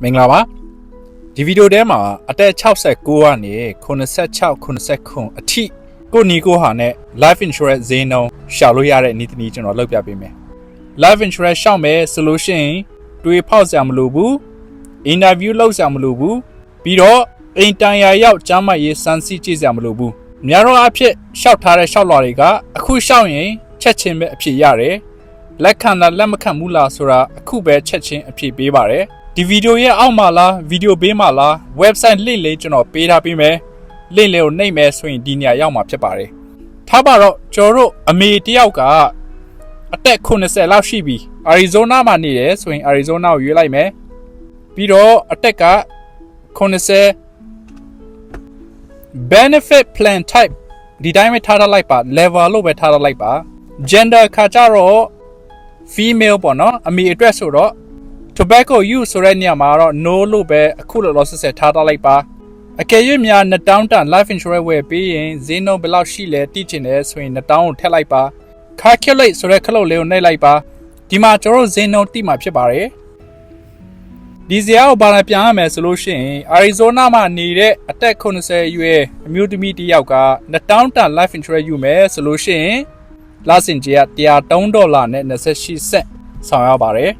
မင်္ဂလာပါဒီဗီဒီယိုထဲမှာအသက်69ကနေ86အထိကိုနီကိုဟာနဲ့ life insurance ဈေးနှုန်းရှောက်လို့ရတဲ့နည်းသမီးကျွန်တော်လုပ်ပြပေးမယ် life insurance ရှောက်မယ်ဆိုလို့ရှိရင်တွေးဖောက်စရာမလိုဘူး interview လုပ်စရာမလိုဘူးပြီးတော့အိမ်တိုင်ယာရောက်ကျမ်းမာရေးစမ်းစစ်ကြည့်စရာမလိုဘူးအများတော့အဖြစ်ရှောက်ထားတဲ့ရှောက်လွှာတွေကအခုရှောက်ရင်ချက်ချင်းပဲအဖြစ်ရတယ်လက်ခံတာလက်မခံဘူးလားဆိုတာအခုပဲချက်ချင်းအဖြစ်ပေးပါတယ်ဒီဗီဒီယိုရဲ့အောက်မှာလားဗီဒီယိုဘေးမှာလား website link လေးကျွန်တော်ပေးထားပေးမယ် link လေးကိုနှိပ်မယ်ဆိုရင်ဒီနေရာရောက်မှာဖြစ်ပါတယ်ထားပါတော့ကျွန်တော်တို့အမေတယောက်ကအသက်80လောက်ရှိပြီ Arizona မှာနေတယ်ဆိုရင် Arizona ကိုရွေးလိုက်မယ်ပြီးတော့အသက်က80 benefit plan type ဒီတိုင်းပဲထားလိုက်ပါ level လို့ပဲထားလိုက်ပါ gender ခါကြတော့ female ပေါ့နော်အမေအတွက်ဆိုတော့ tobacco use ဆိုတဲ့နေရာမှာတော့ no လို့ပဲအခုလောလောဆယ်ထားလိုက်ပါအကယ်၍များ2000တန် life insurance ဝယ်ပြီးရင်ဈေးနှုန်းဘယ်လောက်ရှိလဲသိချင်တယ်ဆိုရင်2000ကိုထည့်လိုက်ပါ calculate ဆိုတဲ့ခလုတ်လေးကိုနှိပ်လိုက်ပါဒီမှာကျွန်တော်တို့ဈေးနှုန်းသိမှာဖြစ်ပါတယ်ဒီဇာတ်ကိုဘာလဲပြန်ရမယ်ဆိုလို့ရှိရင် Arizona မှာနေတဲ့အသက်80အရွယ်အမျိုးသမီးတစ်ယောက်က2000တန် life insurance ယူမယ်ဆိုလို့ရှိရင်လစဉ်ကြေးက$103နဲ့28 cent ဆောင်ရပါတယ်